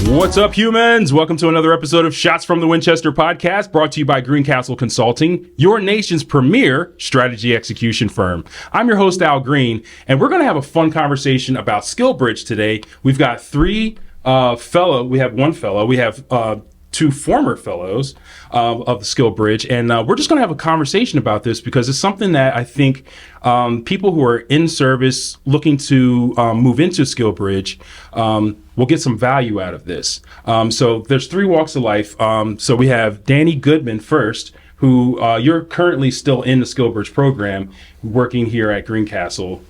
What's up, humans? Welcome to another episode of Shots from the Winchester podcast, brought to you by Greencastle Consulting, your nation's premier strategy execution firm. I'm your host, Al Green, and we're going to have a fun conversation about Skillbridge today. We've got we have one fellow, we have two former fellows of the Skillbridge, and we're just going to have a conversation about this because it's something that I think people who are in service looking to move into Skillbridge will get some value out of this. So there's three walks of life. So we have Danny Goodman first, who you're currently still in the Skillbridge program, working here at Greencastle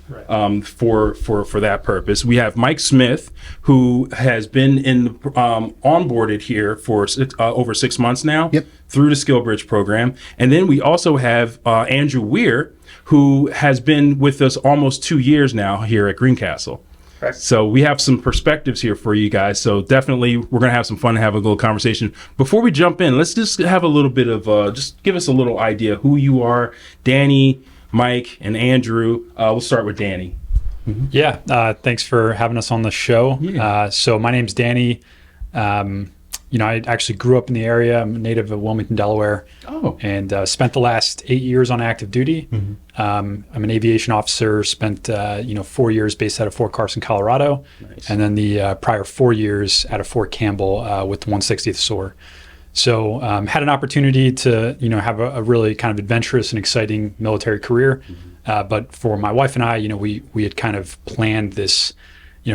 for that purpose. We have Mike Smith, who has been onboarded here for over 6 months now through the Skillbridge program. And then we also have Andrew Weir, who has been with us almost 2 years now here at Greencastle. Right. So we have some perspectives here for you guys. So definitely we're going to have some fun and have a little conversation. Before we jump in, let's just have a little bit of, just give us a little idea who you are, Danny, Mike, and Andrew. We'll start with Danny. Mm-hmm. Yeah. Thanks for having us on the show. Yeah. So my name's Danny. I actually grew up in the area. I'm a native of Wilmington, Delaware. And spent the last 8 years on active duty. Mm-hmm. I'm an aviation officer, spent 4 years based out of Fort Carson, Colorado. Nice. And then the prior 4 years out of Fort Campbell with the 160th SOAR. So had an opportunity to have a really kind of adventurous and exciting military career. Mm-hmm. But for my wife and I, we had kind of planned this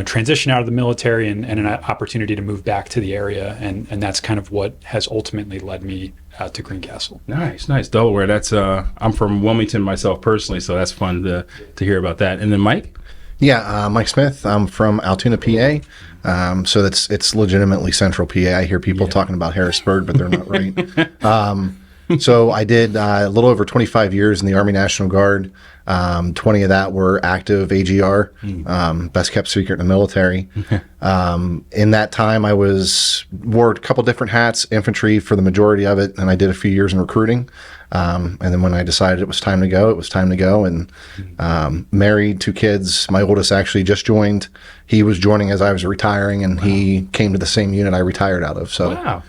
transition out of the military and an opportunity to move back to the area. And that's kind of what has ultimately led me to Greencastle. Nice. Delaware. That's I'm from Wilmington myself personally, so that's fun to hear about that. And then Mike? Yeah, Mike Smith. I'm from Altoona, PA. So it's legitimately central PA. I hear people talking about Harrisburg, but they're not right. So I did a little over 25 years in the Army National Guard. 20 of that were active AGR, best kept secret in the military. In that time, I wore a couple different hats, infantry for the majority of it, and I did a few years in recruiting. And then when I decided it was time to go, it was time to go. And married, 2 kids. My oldest actually just joined. He was joining as I was retiring, and he came to the same unit I retired out of. So. Wow.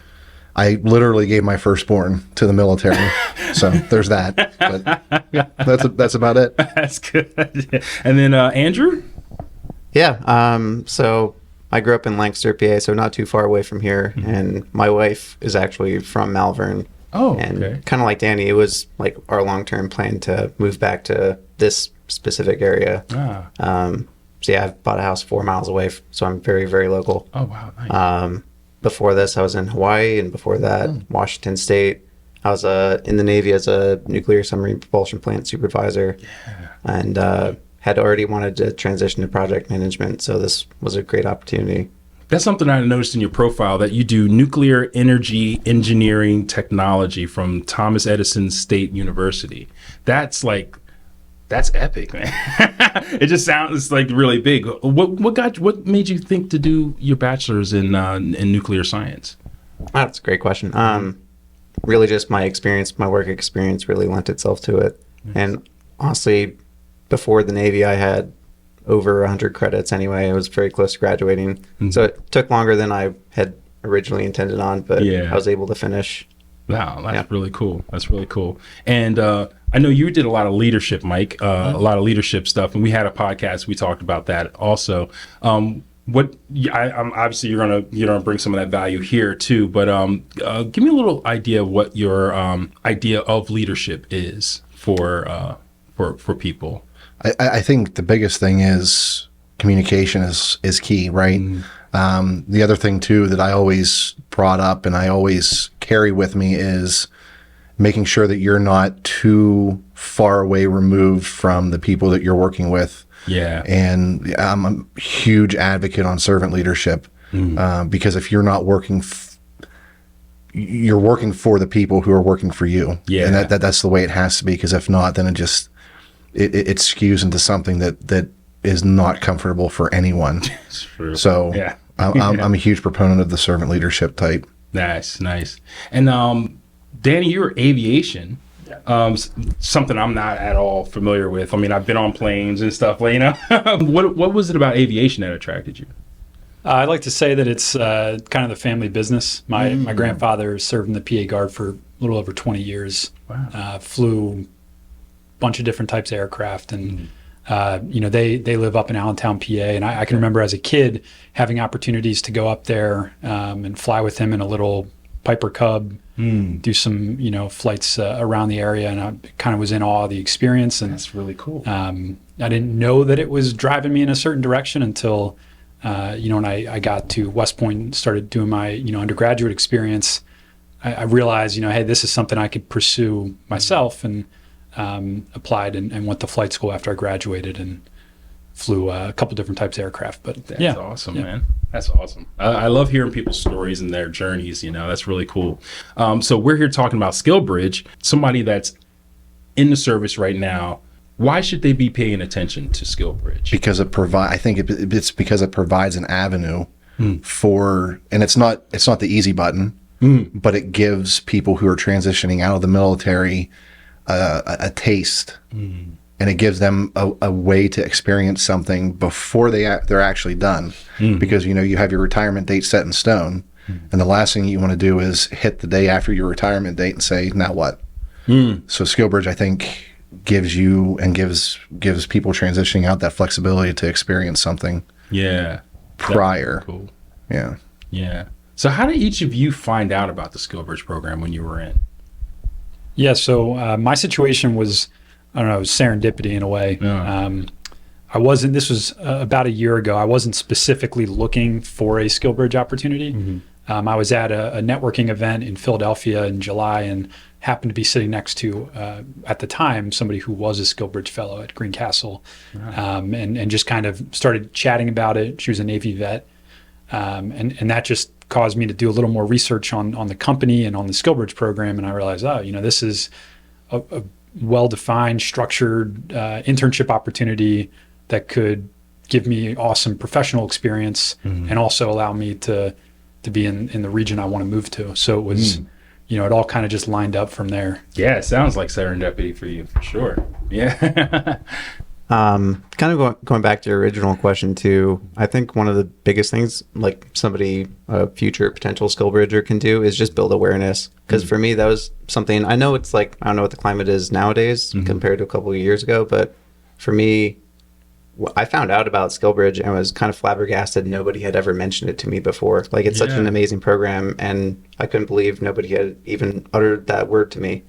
I literally gave my firstborn to the military, so there's that. But yeah, that's about it. That's good. And then Andrew? Yeah, so I grew up in Lancaster, PA, so not too far away from here. Mm-hmm. And my wife is actually from Malvern. Oh, and okay. Kind of like Danny, it was like our long-term plan to move back to this specific area. So yeah, I've bought a house 4 miles away, so I'm very, very local. Oh, wow, nice. Before this, I was in Hawaii, and before that, Washington State. I was in the Navy as a nuclear submarine propulsion plant supervisor, and had already wanted to transition to project management, so this was a great opportunity. That's something I noticed in your profile, that you do nuclear energy engineering technology from Thomas Edison State University. That's epic, man. It just sounds like really big. What made you think to do your bachelor's in nuclear science? That's a great question. Really just my work experience really lent itself to it. Nice. And honestly, before the Navy, I had over 100 credits anyway. I was very close to graduating. Mm-hmm. So it took longer than I had originally intended on, but I was able to finish. Wow, that's really cool. That's really cool. And I know you did a lot of leadership, Mike, a lot of leadership stuff, and we had a podcast. We talked about that also. Obviously you're gonna bring some of that value here too, but give me a little idea of what your idea of leadership is for people. I think the biggest thing is communication is key, right? Mm-hmm. The other thing too that I always brought up and I always carry with me is making sure that you're not too far away removed from the people that you're working with. Yeah. And I'm a huge advocate on servant leadership, because if you're not working, you're working for the people who are working for you. Yeah. And that's the way it has to be, because if not, then it skews into something that is not comfortable for anyone. True. So I'm a huge proponent of the servant leadership type. Nice. And Danny, you're aviation. Something I'm not at all familiar with. I mean, I've been on planes and stuff, what was it about aviation that attracted you? I'd like to say that it's kind of the family business. My grandfather served in the PA Guard for a little over 20 years. Wow. Flew a bunch of different types of aircraft, and they live up in Allentown, PA. And I can remember as a kid having opportunities to go up there and fly with him in a little Piper Cub, do some flights around the area, and I kind of was in awe of the experience. And That's really cool. I didn't know that it was driving me in a certain direction until when I got to West Point and started doing my undergraduate experience. I realized hey, this is something I could pursue myself, and applied and went to flight school after I graduated and flew a couple different types of aircraft. But That's awesome, man. That's awesome. I love hearing people's stories and their journeys. That's really cool. So we're here talking about Skillbridge, somebody that's in the service right now. Why should they be paying attention to Skillbridge? Because I think it's because it provides an avenue for, and it's not the easy button, but it gives people who are transitioning out of the military a taste, and it gives them a way to experience something before they're actually done. Because you have your retirement date set in stone, and the last thing you want to do is hit the day after your retirement date and say, now what? So Skillbridge, I think, gives you and gives people transitioning out that flexibility to experience something prior. Cool. Yeah. So how did each of you find out about the Skillbridge program when you were in? Yeah, so my situation was, serendipity in a way. This was about a year ago. I wasn't specifically looking for a Skillbridge opportunity. I was at a networking event in Philadelphia in July and happened to be sitting next to, at the time, somebody who was a Skillbridge fellow at Greencastle, and just kind of started chatting about it. She was a Navy vet, and that just caused me to do a little more research on the company and on the Skillbridge program. And I realized, this is a well-defined, structured internship opportunity that could give me awesome professional experience and also allow me to be in the region I want to move to. So it was, it all kind of just lined up from there. Yeah, it sounds like serendipity for you, for sure. Yeah. Kind of going back to your original question too, I think one of the biggest things like a future potential Skillbridger can do is just build awareness. Because for me, that was something, I know it's like, I don't know what the climate is nowadays compared to a couple of years ago, but for me, I found out about Skillbridge and was kind of flabbergasted. Nobody had ever mentioned it to me before. Like, it's such an amazing program, and I couldn't believe nobody had even uttered that word to me.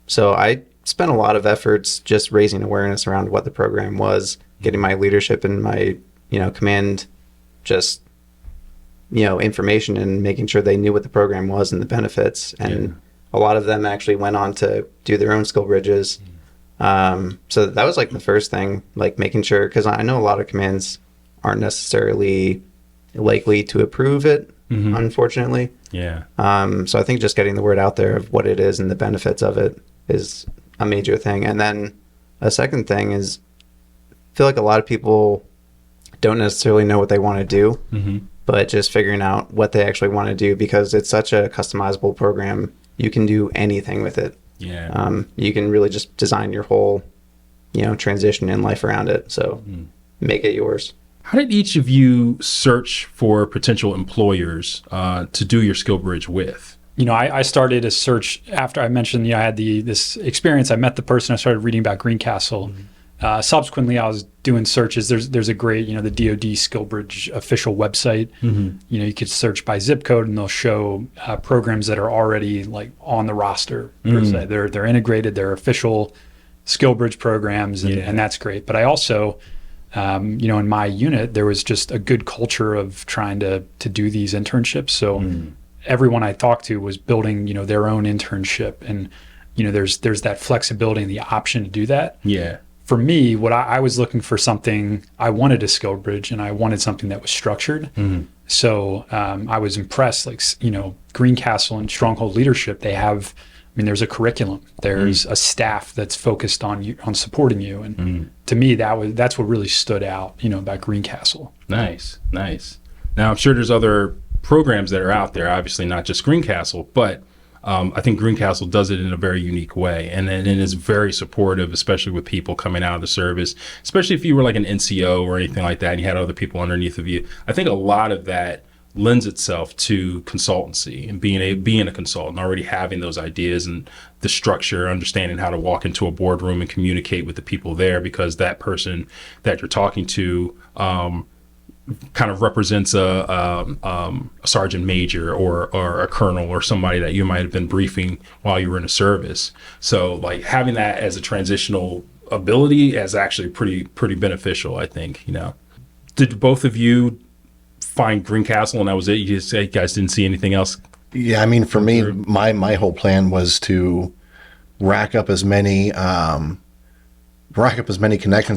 So I spent a lot of efforts just raising awareness around what the program was, getting my leadership and my, command just, information and making sure they knew what the program was and the benefits. And a lot of them actually went on to do their own Skillbridges. So that was like the first thing, like making sure, because I know a lot of commands aren't necessarily likely to approve it, unfortunately. Yeah. So I think just getting the word out there of what it is and the benefits of it is a major thing. And then a second thing is, I feel like a lot of people don't necessarily know what they want to do, but just figuring out what they actually want to do, because it's such a customizable program. You can do anything with it. Yeah. You can really just design your whole, transition in life around it. So make it yours. How did each of you search for potential employers to do your Skillbridge with? I started a search after I mentioned, I had this experience. I met the person. I started reading about Greencastle. Subsequently, I was doing searches. There's a great, the DoD Skillbridge official website. You could search by zip code, and they'll show programs that are already like on the roster. Per se. They're integrated. They're official Skillbridge programs, and that's great. But I also, in my unit, there was just a good culture of trying to do these internships. So everyone I talked to was building, their own internship, and there's that flexibility and the option to do that. Yeah. For me, what I was looking for something, I wanted a Skillbridge, and I wanted something that was structured. So I was impressed, Greencastle and Stronghold Leadership, they have, there's a curriculum. There's a staff that's focused on you, on supporting you. And to me, that's what really stood out, about Greencastle. Nice. Now, I'm sure there's other programs that are out there, obviously not just Greencastle, but I think Greencastle does it in a very unique way, and it is very supportive, especially with people coming out of the service, especially if you were like an NCO or anything like that and you had other people underneath of you. I think a lot of that lends itself to consultancy and being a consultant, already having those ideas and the structure, understanding how to walk into a boardroom and communicate with the people there, because that person that you're talking to kind of represents a sergeant major or a colonel or somebody that you might have been briefing while you were in a service. So like having that as a transitional ability is actually pretty beneficial, I think. Did both of you find Greencastle and that was it? You guys didn't see anything else? Yeah, I mean, for me, my whole plan was to rack up as many connections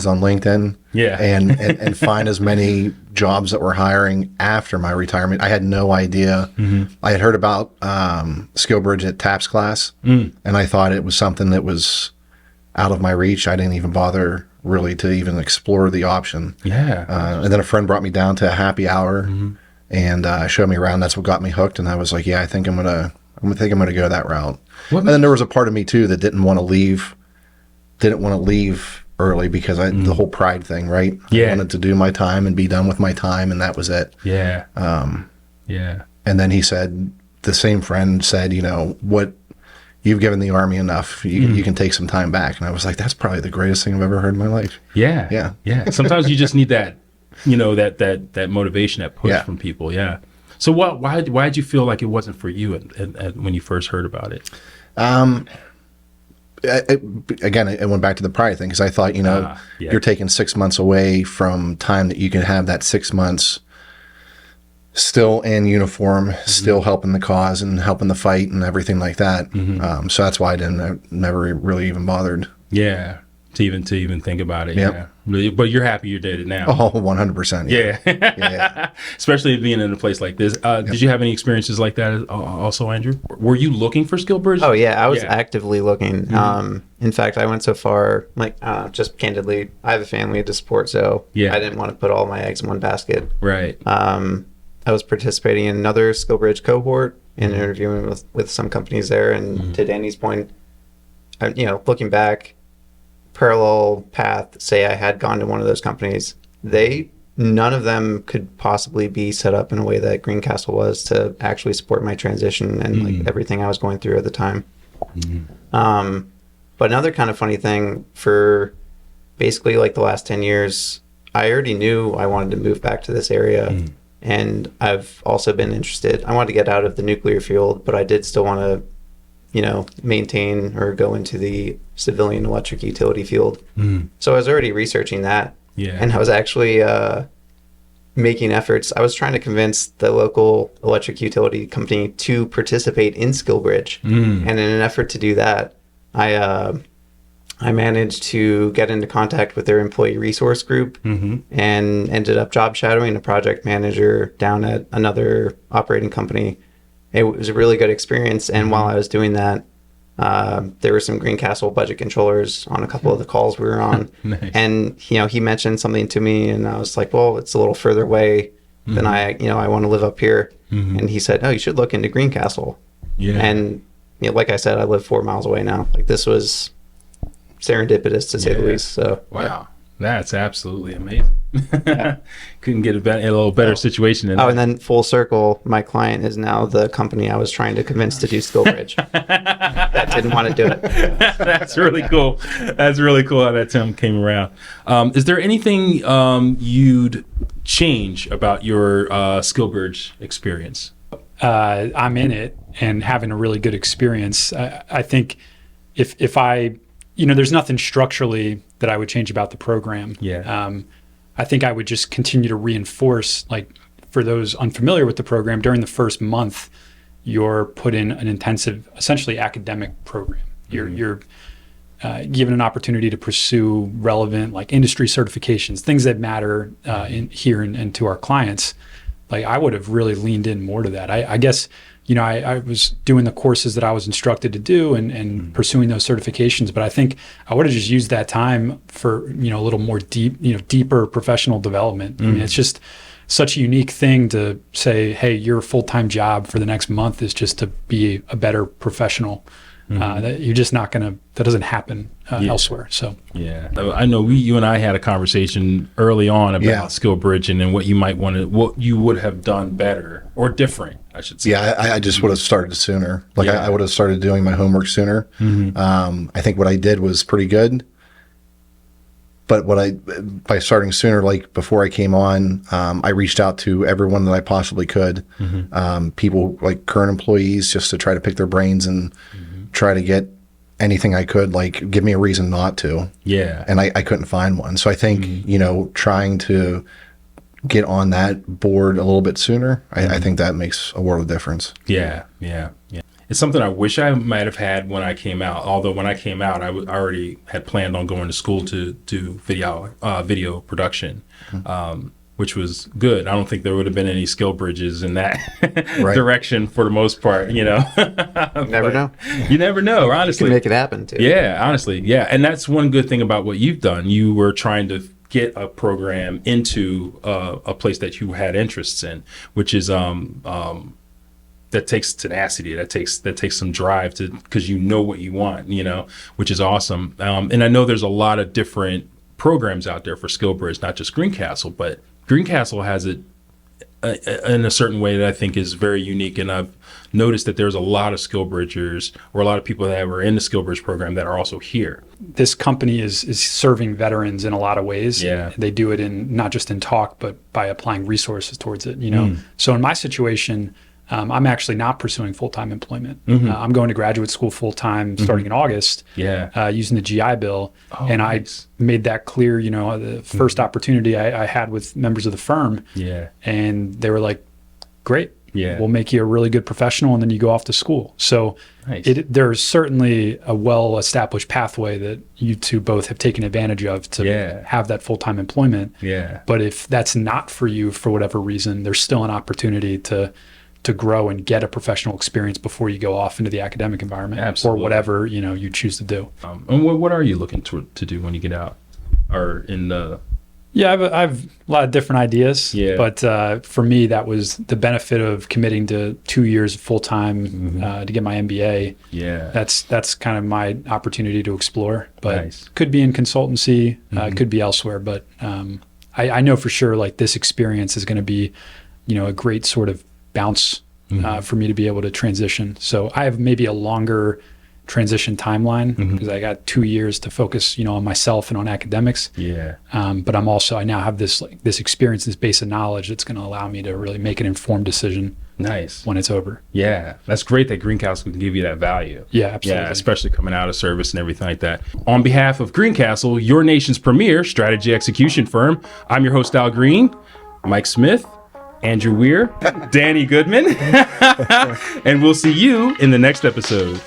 on LinkedIn, and find as many jobs that were hiring after my retirement. I had no idea. I had heard about Skillbridge at TAPS class, and I thought it was something that was out of my reach. I didn't even bother really to even explore the option. And then a friend brought me down to a happy hour and showed me around. That's what got me hooked, and I was like, yeah, I think I'm gonna go that route. And then there was a part of me too that didn't want to leave early because the whole pride thing, right? I wanted to do my time and be done with my time, and that was it. And then the same friend said, what, you've given the Army enough. You can take some time back. And I was like, that's probably the greatest thing I've ever heard in my life. Yeah. Sometimes you just need that, that motivation, that push from people. Yeah. So why did you feel like it wasn't for you when you first heard about it? Again, it went back to the pride thing, because I thought, you're taking 6 months away from time that you can have that 6 months still in uniform, still helping the cause and helping the fight and everything like that. So that's why I never really even bothered. To even think about it. But you're happy you did it now. Oh, 100%. Yeah. Especially being in a place like this. Did you have any experiences like that also, Andrew? Were you looking for Skillbridge? Oh yeah, I was actively looking. In fact, I went so far, just candidly, I have a family to support, so I didn't want to put all my eggs in one basket. Right. I was participating in another Skillbridge cohort and interviewing with some companies there. And to Danny's point, looking back, parallel path, say I had gone to one of those companies, none of them could possibly be set up in a way that Greencastle was to actually support my transition and everything I was going through at the time. But another kind of funny thing, for basically the last 10 years, I already knew I wanted to move back to this area. And I've also been interested. I wanted to get out of the nuclear field, but I did still want to, maintain or go into the civilian electric utility field. So I was already researching that. And I was actually making efforts. I was trying to convince the local electric utility company to participate in Skillbridge. And in an effort to do that, I managed to get into contact with their employee resource group and ended up job shadowing a project manager down at another operating company. It was a really good experience. And while I was doing that, there were some Greencastle budget controllers on a couple of the calls we were on. Nice. And, he mentioned something to me, and I was like, well, it's a little further away than I want to live up here. And he said, oh, you should look into Greencastle. And, like I said, I live 4 miles away now. This was serendipitous, to say the least. So wow, that's absolutely amazing. Couldn't get a little better situation than that. And then full circle, my client is now the company I was trying to convince to do Skillbridge. That didn't want to do it. That's really cool. That's really cool how that time came around. Is there anything you'd change about your Skillbridge experience? I'm in it and having a really good experience. I think if I, there's nothing structurally that I would change about the program. I think I would just continue to reinforce, for those unfamiliar with the program, during the first month, you're put in an intensive, essentially academic program. You're given an opportunity to pursue relevant, industry certifications, things that matter here and to our clients. I would have really leaned in more to that. I guess, I was doing the courses that I was instructed to do and pursuing those certifications, but I think I would have just used that time for, a little more deeper professional development. I mean, it's such a unique thing to say, hey, your full-time job for the next month is just to be a better professional. That you're just not going to, that doesn't happen elsewhere. So, yeah, I know you and I had a conversation early on about Skillbridge and then what you would have done better or different, I should say. Yeah, I just would have started sooner. Like I would have started doing my homework sooner. I think what I did was pretty good. But by starting sooner, like before I came on, I reached out to everyone that I possibly could. People like current employees, just to try to pick their brains and try to get anything I could, like give me a reason not to. Yeah. And I couldn't find one. So I think, trying to get on that board a little bit sooner, I think that makes a world of difference. Yeah. It's something I wish I might have had when I came out. Although when I came out, I already had planned on going to school to do video production, which was good. I don't think there would have been any Skillbridges in that direction for the most part. Never know. You never know. Honestly, you can make it happen too. Yeah, honestly, yeah. And that's one good thing about what you've done. You were trying to get a program into a place that you had interests in, which is that takes tenacity. That takes some drive because you know what you want, which is awesome. And I know there's a lot of different programs out there for Skillbridge, not just Greencastle, but Greencastle has it in a certain way that I think is very unique. And I've noticed that there's a lot of Skillbridgers or a lot of people that were in the Skillbridge program that are also here. This company is serving veterans in a lot of ways. Yeah. They do it not just in talk, but by applying resources towards it, So in my situation, I'm actually not pursuing full-time employment. I'm going to graduate school full-time starting in August, using the GI Bill. And nice. I made that clear, the first opportunity I had with members of the firm. Yeah. And they were like, great. Yeah. We'll make you a really good professional and then you go off to school. So nice. There's certainly a well-established pathway that you two both have taken advantage of to have that full-time employment. Yeah. But if that's not for you for whatever reason, there's still an opportunity to grow and get a professional experience before you go off into the academic environment. Absolutely. Or whatever, you choose to do. And what are you looking to do when you get out or in the... Yeah, I have a lot of different ideas. Yeah. But for me, that was the benefit of committing to 2 years full-time to get my MBA. Yeah. That's kind of my opportunity to explore. But nice. Could be in consultancy, could be elsewhere. But I know for sure like this experience is going to be, a great sort of bounce for me to be able to transition. So I have maybe a longer transition timeline because I got 2 years to focus, on myself and on academics. Yeah. But I now have this experience, this base of knowledge that's going to allow me to really make an informed decision. Nice. When it's over. Yeah. That's great that Greencastle can give you that value. Yeah, absolutely. Yeah, especially coming out of service and everything like that. On behalf of Greencastle, your nation's premier strategy execution firm, I'm your host, Al Green, Mike Smith, Andrew Weir, Danny Goodman, and we'll see you in the next episode.